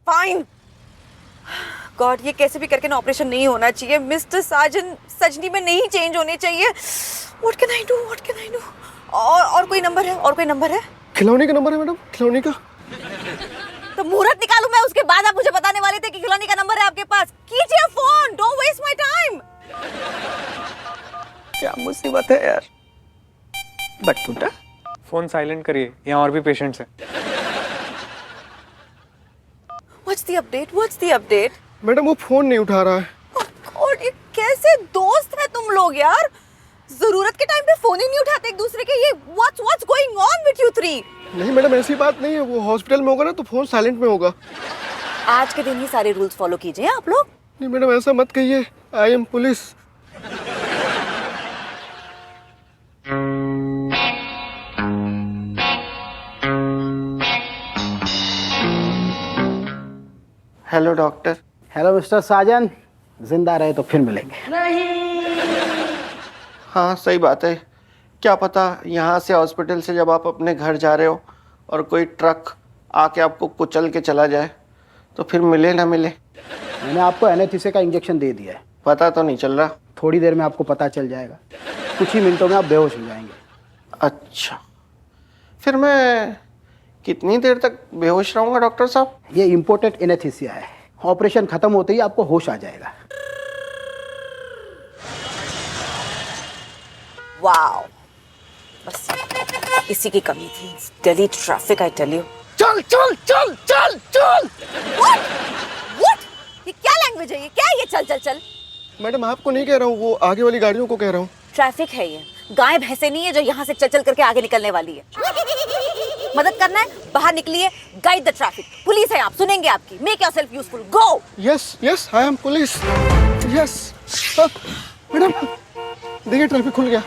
Fine. God, ये कैसे भी करके ना ऑपरेशन नहीं होना चाहिए। मिस्टर साजन सजनी में नहीं चेंज होने चाहिए। What can I do, what can I do? और कोई नंबर है? और कोई नंबर है? खिलौने का नंबर है मैडम, खिलौने का। तो मुहूर्त निकालूं मैं, उसके बाद आप मुझे बताने वाले थे कि खिलौने का नंबर है आपके पास। कीजिए phone, don't waste my time. क्या मुसीबत है यार। बट टूटा। फोन साइलेंट करिए, यहाँ और भी पेशेंट्स हैं। What's the update, what's the update? Madam वो फोन नहीं उठा रहा है। गॉड, ये कैसे दोस्त है तुम लोग यार। जरूरत के टाइम पे फोन ही नहीं उठाते एक दूसरे के। ये what's going on with you three? नहीं मैडम ऐसी बात नहीं है, वो हॉस्पिटल में होगा ना तो फोन साइलेंट में होगा। आज के दिन ही सारे रूल्स फॉलो कीजिए आप लोग। नहीं मैडम ऐसा मत कहिए, I am police. Hello doctor. Hello mister Sajan, जिंदा रहे तो फिर मिलेंगे। हाँ सही बात है। क्या पता यहाँ से हॉस्पिटल से जब आप अपने घर जा रहे हो और कोई ट्रक आके आपको कुचल के चला जाए तो फिर मिले ना मिले। मैंने आपको एनेस्थीसिया का इंजेक्शन दे दिया है। पता तो नहीं चल रहा। थोड़ी देर में आपको पता चल जाएगा। कुछ ही मिनटों में आप बेहोश हो जाएंगे। अच्छा, फिर मैं कितनी देर तक बेहोश रहूँगा डॉक्टर साहब? ये इम्पोर्टेड एनेस्थीसिया है। ऑपरेशन खत्म होते ही आपको होश आ जाएगा। वाओ, बस इसी की कमी थी। Delhi traffic, I tell you. चल चल चल चल चल। What what? ये क्या लैंग्वेज है? ये क्या है ये चल चल चल? मैडम आपको नहीं कह रहा हूँ, वो आगे वाली गाड़ियों को कह रहा हूँ। ट्रैफिक है ये, गाय भैंसे नहीं है जो यहाँ से चल चल करके आगे निकलने वाली है। मदद करना है, बाहर निकलिए, गाइड द ट्रैफिक। पुलिस है आप, सुनेंगे आपकी। Make yourself useful, go. Yes yes I am police. Yes madam देखिए ट्रैफिक खुल गया।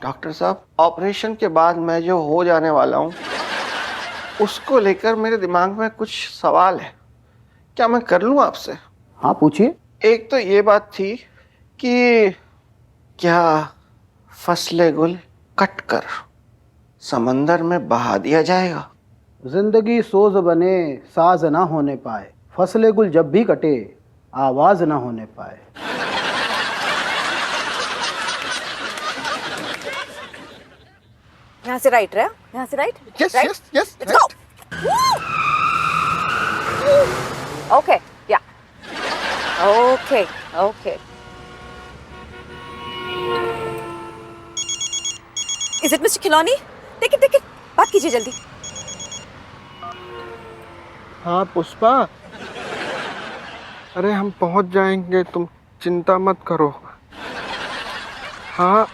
डॉक्टर साहब, ऑपरेशन के बाद मैं जो हो जाने वाला हूँ उसको लेकर मेरे दिमाग में कुछ सवाल है। क्या मैं कर लूँ आपसे? हाँ पूछिए। एक तो ये बात थी कि क्या फसले गुल कट कर समंदर में बहा दिया जाएगा? जिंदगी सोज बने साज ना होने पाए, फसले गुल जब भी कटे आवाज ना होने पाए। यहाँ से राइट रहा, यहाँ से right. Yes yes yes. Let's go. Okay, yeah okay okay. Is it mister Khilauni? Take it, बात कीजिए जल्दी। हाँ पुष्पा, अरे हम पहुंच जाएंगे, तुम चिंता मत करो। हाँ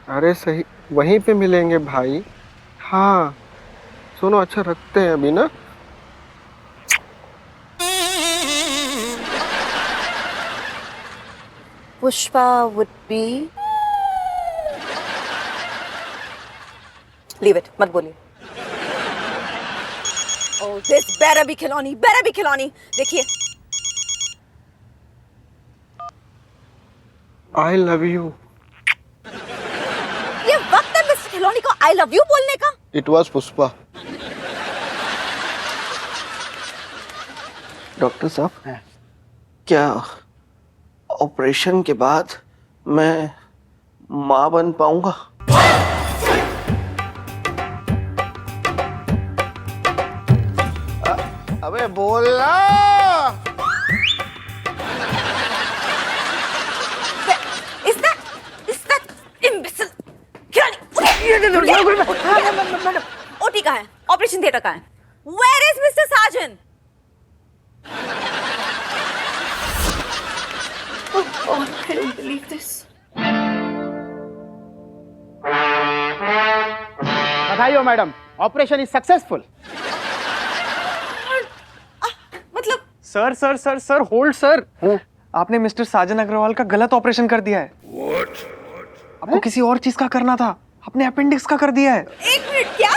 अरे सही वहीं पे मिलेंगे भाई। हाँ सुनो, अच्छा रखते हैं अभी ना। Pushpa would be, leave it, मत बोलिए। Oh, this better be Khilauni, better be Khilauni. देखिए, आई लव यू। ये वक्त है मिस्टर खिलौनी को आई लव यू बोलने का। It was Pushpa. डॉक्टर साहब, क्या ऑपरेशन के बाद मैं माँ बन पाऊंगा? अबे बोलना। Is that imbecile? Madam, OT कहाँ है? ऑपरेशन थिएटर कहाँ है? Where is Mr. Sargent? Oh God, I don't believe this. बधाई हो मैडम, ऑपरेशन इज सक्सेसफुल। मतलब sir sir sir sir hold sir. आपने मिस्टर साजन अग्रवाल का गलत ऑपरेशन कर दिया है। आपको किसी और चीज का करना था, आपने अपेंडिक्स का कर दिया है। एक मिनट, क्या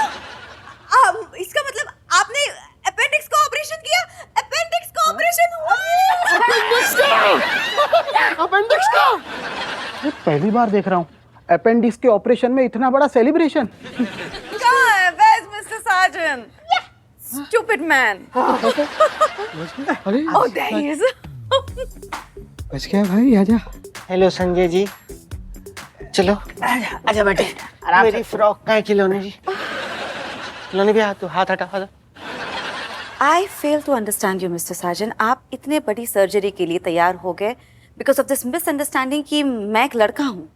इसका मतलब आपने अपेंडिक्स का ऑपरेशन किया? अपेंडिक्स का ऑपरेशन हुआ? अपेंडिक्स का पहली बार देख रहा हूँ अपेंडिक्स के ऑपरेशन में इतना बड़ा celebration. Where's Mr. Sargent? Stupid man. अरे Oh, there he is. बच गया भाई, आजा। हेलो संजय जी, चलो आजा बेटे। मेरी फ्रॉक का है खिलौने जी, खिलौने भी हाथ हटा हटा। I fail to understand you, Mr. Sargent. आप इतने बड़ी सर्जरी के लिए तैयार हो गए because of this misunderstanding कि मैं एक लड़का हूँ।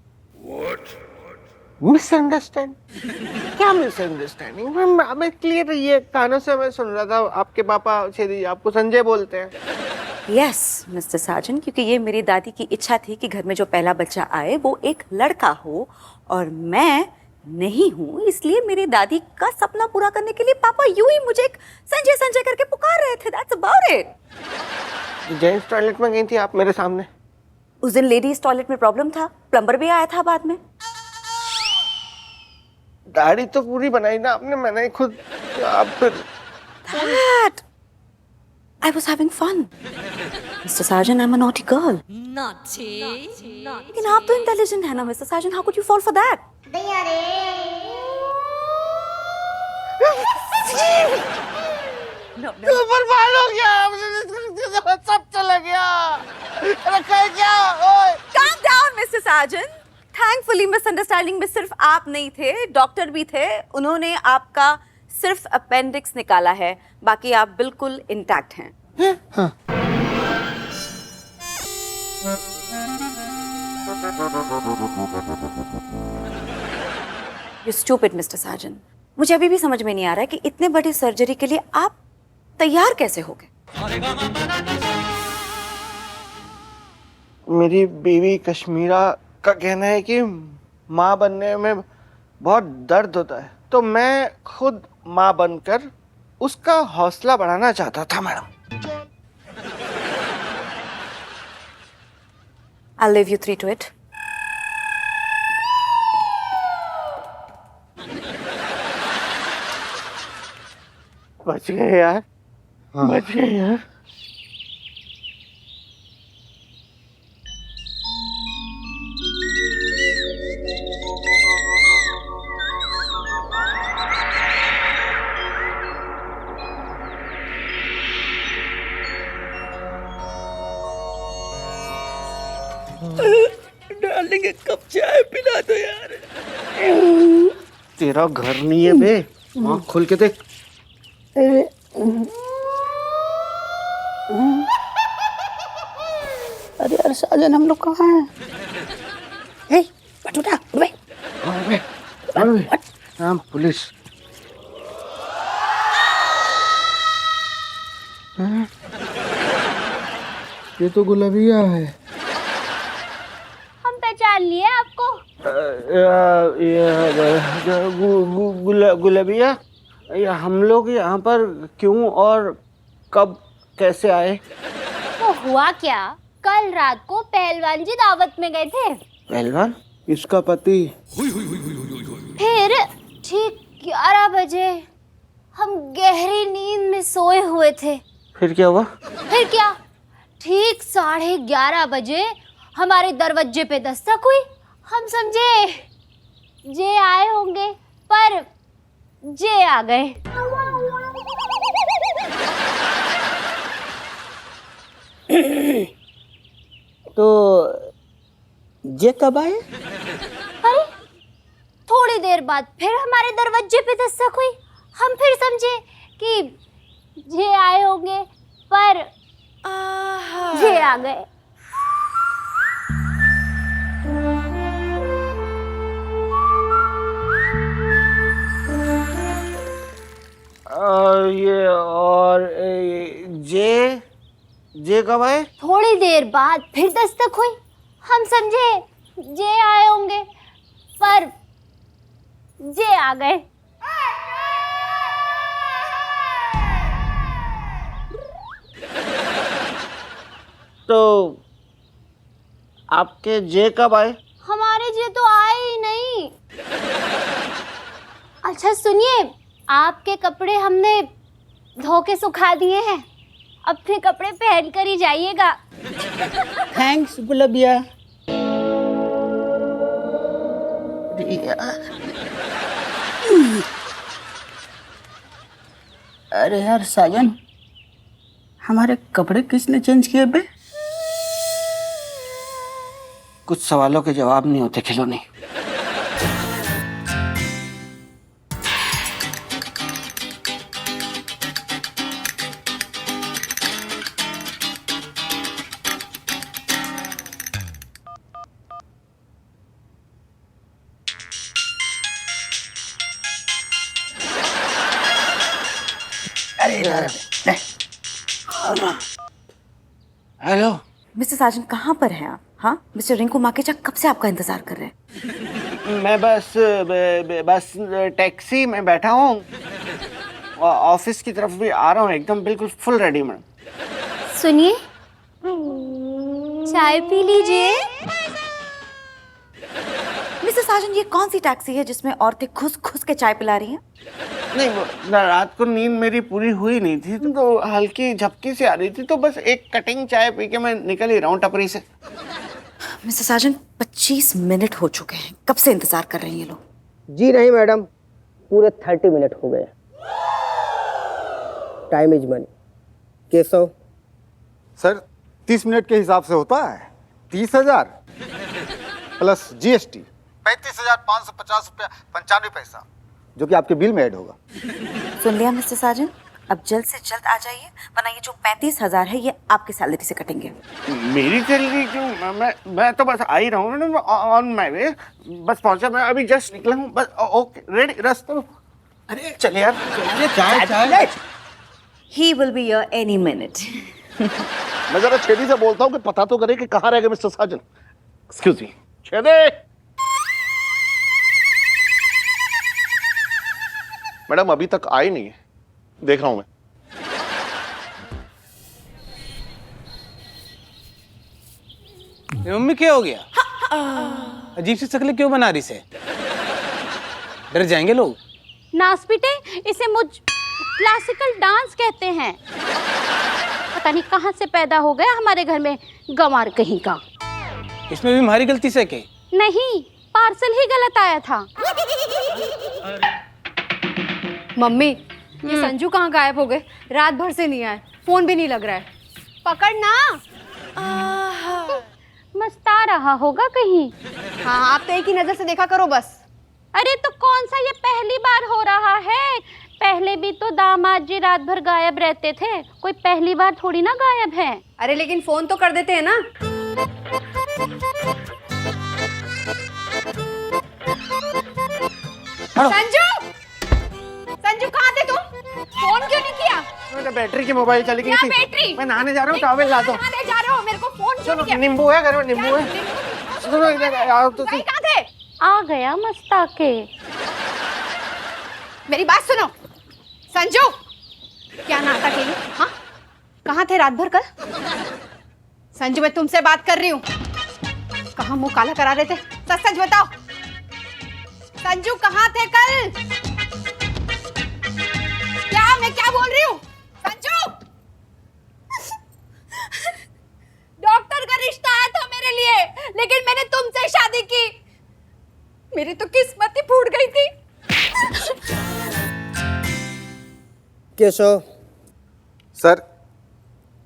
मिसअंडरस्टैंड? क्या मिसअंडरस्टैंडिंग? मैं क्लियर, ये कानों से मैं सुन रहा था आपके पापा शेरी आपको संजय बोलते हैं। Yes, Mr. Sargent, क्योंकि ये मेरी दादी की इच्छा थी कि घर में जो पहला बच्चा आए वो एक लड़का हो और मैं नहीं हूँ, इसलिए मेरी दादी का सपना पूरा करने के लिए पापा यूं ही मुझे एक संजय संजय करके पुकार रहे थे। That's about it. Gents toilet में गई थी आप मेरे सामने। उस दिन लेडीज टॉयलेट में प्रॉब्लम था, प्लम्बर भी आया था बाद में। दाढ़ी तो पूरी बनाई ना आपने, मैंने खुद। आप फिर That I was having fun. Mr. Sargent, I'm a naughty girl. Naughty. लेकिन आप तो इंटेलिजेंट है ना Mr. Sargent, how could you fall for that? तो बर्बाद हो गया, सब चला गया। रखा है क्या? ओए Calm down, Mr. Sargent. Thankfully, misunderstanding में सिर्फ आप नहीं थे, डॉक्टर भी थे। उन्होंने आपका सिर्फ अपेंडिक्स निकाला है, बाकी आप बिल्कुल इंटैक्ट हैं। You're stupid, Mr. Sargent. मुझे अभी भी समझ में नहीं आ रहा है कि इतने बड़ी सर्जरी के लिए आप तैयार कैसे हो गए? मेरी बीवी कश्मीरा का कहना है कि माँ बनने में बहुत दर्द होता है, तो मैं खुद माँ बनकर उसका हौसला बढ़ाना चाहता था madam. I'll leave you three to it. बच गए यार, बच गए यार। डार्लिंग एक कप चाय पिला दो यार। तेरा घर नहीं है बे, आँख खोल के देख। अरे यार साजन, हम लोग कहाँ हैं? Hey, बटूटा, उठ बे। हम पुलिस। ये तो गुलाबिया है। हम पहचान लिए आपको। गुलाबिया, हम लोग यहाँ पर क्यों और कब कैसे आए? वो हुआ क्या, कल रात को पहलवान जी दावत में गए थे। पहलवान? इसका पति। फिर ठीक 11 बजे हम गहरी नींद में सोए हुए थे। फिर क्या हुआ? फिर क्या, ठीक 11:30 बजे हमारे दरवाजे पे दस्तक हुई। हम समझे जे आए होंगे, पर जे आ गए। तो ये कब आए? अरे थोड़ी देर बाद फिर हमारे दरवाजे पे दस्तक हुई। हम फिर समझे कि जे आए होंगे, पर जे आ गए। ये और जे कब आए? थोड़ी देर बाद फिर दस्तक हुई। हम समझे जे आए होंगे, पर जे आ गए। तो आपके जे कब आए? हमारे जे तो आए ही नहीं। अच्छा सुनिए, आपके कपड़े हमने धो के सुखा दिए हैं, अपने कपड़े पहन कर ही जाइएगा। थैंक्स गुलाबिया। दिया। अरे यार साजन, हमारे कपड़े किसने चेंज किए बे? कुछ सवालों के जवाब नहीं होते खिलौने। हेलो। मिस्टर साजन कहाँ पर हैं आप? हाँ, मिस्टर रिंकू माकेचा कब से आपका इंतजार कर रहे हैं। मैं बस टैक्सी में बैठा हूँ, ऑफिस की तरफ भी आ रहा हूँ, एकदम बिल्कुल फुल रेडी मैडम। सुनिए, चाय पी लीजिए। मिस्टर साजन, ये कौन सी टैक्सी है जिसमें औरतें घुस घुस के चाय पिला रही हैं? नहीं, वो रात को नींद मेरी पूरी हुई नहीं थी, तो हल्की झपकी से आ रही थी, तो बस एक कटिंग चाय पी के मैं निकल ही रहा हूँ टपरी से। मिस्टर साजन, 25 मिनट हो चुके हैं, कब से इंतजार कर रहे हैं ये लोग? जी नहीं मैडम, पूरे 30 मिनट हो गए। Time is money. Keshav, sir 30 minute के हिसाब से होता है 30,000 प्लस GST 35,550 रुपया 95 पैसा, जो कि आपके बिल में ऐड होगा। सुन लिया मिस्टर साजन, अब जल्द से जल्द आ जाइए, वरना ये जो 35,000 है ये आपकी सैलरी से कटेंगे। मेरी सैलरी क्यों? मैं तो बस आ ही रहा हूँ, ऑन माय वे, बस पहुंचा, मैं अभी जस्ट निकला हूँ, बस ओके रेडी रास्ता। अरे चलिए यार, चलिए चाय। He will be here any minute. मैं जरा छेदी से बोलता हूँ कि पता तो करे कि कहाँ रह गए mister Sajan. Excuse me Chhede. Madam अभी तक आई नहीं है, देख रहा हूं मैं। मम्मी क्या हो गया? अजीब सी शक्लें क्यों बना रही से? डर जाएंगे लोग। नाच पीटे, इसे मुझ क्लासिकल डांस कहते हैं। पता नहीं कहाँ से पैदा हो गया हमारे घर में गंवार कहीं का। इसमें भी हमारी गलती से के? नहीं, पार्सल ही गलत आया था। मम्मी, ये संजू कहाँ गायब हो गए? रात भर से नहीं आए, फोन भी नहीं लग रहा है। पकड़ना। मस्ता रहा होगा कहीं। हाँ, आप तो एक ही नजर से देखा करो बस। अरे तो कौन सा ये पहली बार हो रहा है? पहले भी तो दामाद जी रात भर गायब रहते थे, कोई पहली बार थोड़ी ना गायब है। अरे लेकिन फोन तो कर देते हैं ना। संजू, संजू कहाँ थे तुम? फोन क्यों नहीं किया? मेरा बैटरी की मोबाइल चली गई क्या थी। बैटरी? मैं नहाने जा रहा हूँ, टॉवेल ला दो। कहाँ ले जा रहे हो? मेरे को फोन क्यों नहीं किया? नींबू है घर में, नींबू है। सुनो इधर आओ तो सही। कहाँ थे? आ गया मस्ता के। मेरी बात सुनो संजू, क्या नाटक है ये? हाँ, कहाँ थे रात भर कल? संजू, मैं तुमसे बात कर रही हूँ। कहाँ मुंह काला करा रहे थे? सच सच बताओ संजू, कहाँ थे कल? मैं क्या बोल रही हूँ? संजू, डॉक्टर का रिश्ता आया था मेरे लिए, लेकिन मैंने तुमसे शादी की। मेरी तो किस्मत ही फूट गई थी। केशव, सर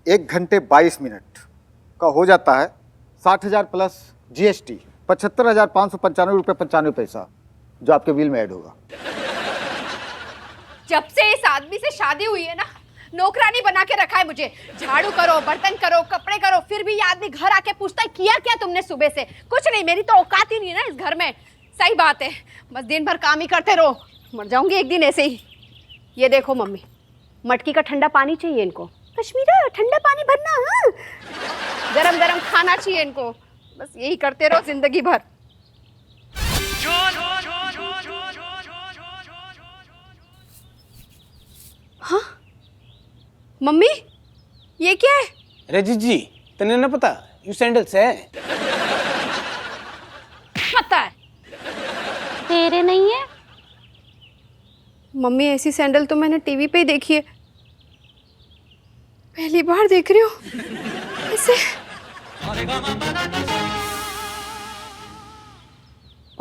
1 घंटे 22 मिनट का हो जाता है 60,000 प्लस GST 75,595 रुपये 95 पैसा, जो आपके बिल में ऐड होगा। जब से इस आदमी से शादी हुई है ना, नौकरानी बना के रखा है मुझे। झाड़ू करो, बर्तन करो, कपड़े करो, फिर भी ये आदमी घर आके पूछता है किया क्या तुमने सुबह से? कुछ नहीं, मेरी तो औकात ही नहीं है ना इस घर में। सही बात है, बस दिन भर काम ही करते रहो, मर जाऊंगी एक दिन ऐसे ही। ये देखो मम्मी, मटकी का ठंडा पानी चाहिए इनको। कश्मीरा, ठंडा पानी भरना। हाँ, गरम गरम खाना चाहिए इनको। बस यही करते रहो जिंदगी भर। हाँ मम्मी, ये क्या है? अरे जीजी, तने ना पता यू सैंडल्स है? पता है। तेरे नहीं है? मम्मी, ऐसी सैंडल तो मैंने टीवी पे ही देखी है, पहली बार देख रही हूँ ऐसे।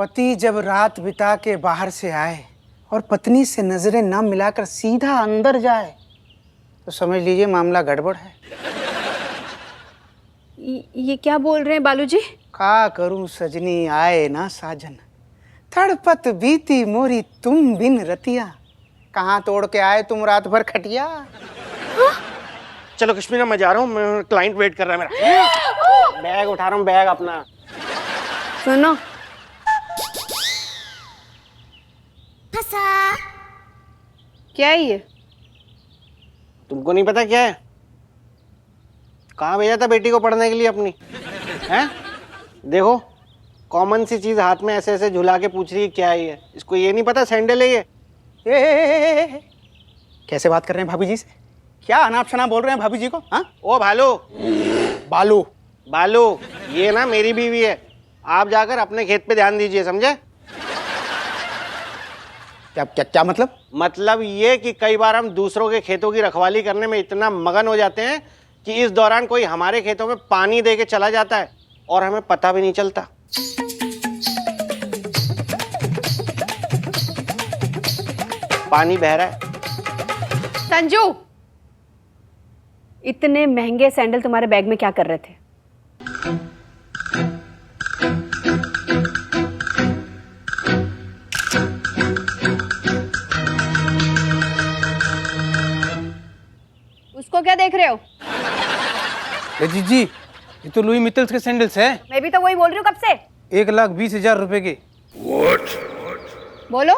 पति जब रात बिता के बाहर से आए और पत्नी से नजरें ना मिलाकर सीधा अंदर जाए तो समझ लीजिए मामला गड़बड़ है। ये क्या बोल रहे हैं बालूजी? का करूं सजनी आए ना साजन, तड़पत बीती मोरी तुम बिन रतिया, कहाँ तोड़ के आए तुम रात भर खटिया। चलो कश्मीरा, मैं जा रहा हूँ, मैं क्लाइंट वेट कर रहा है मेरा। बैग उठा रहा हूँ, बैग अपना। सुनो, क्या है ये? तुमको नहीं पता क्या है? कहाँ भेजा था बेटी को पढ़ने के लिए अपनी? हैं? देखो, कॉमन सी चीज हाथ में ऐसे ऐसे झुला के पूछ रही है क्या है ये? इसको ये नहीं पता सैंडल है ये? ए, कैसे बात कर रहे हैं भाभी जी से? क्या अनाप शनाप बोल रहे हैं भाभी जी को? हाँ, ओ भालू, बालू बालू, ये ना मेरी बीवी है। आप जाकर अपने खेत पे ध्यान दीजिए, समझे? क्या क्या क्या मतलब? मतलब ये कि कई बार हम दूसरों के खेतों की रखवाली करने में इतना मगन हो जाते हैं कि इस दौरान कोई हमारे खेतों में पानी दे के चला जाता है और हमें पता भी नहीं चलता। पानी बह रहा है। संजू, इतने महंगे सैंडल तुम्हारे बैग में क्या कर रहे थे? उसको क्या देख रहे हो? जी ये तो लुई मित्तल्स के सैंडल्स है। मैं भी तो वही बोल रही हूँ कब से। 1,20,000 रुपए के। बोलो।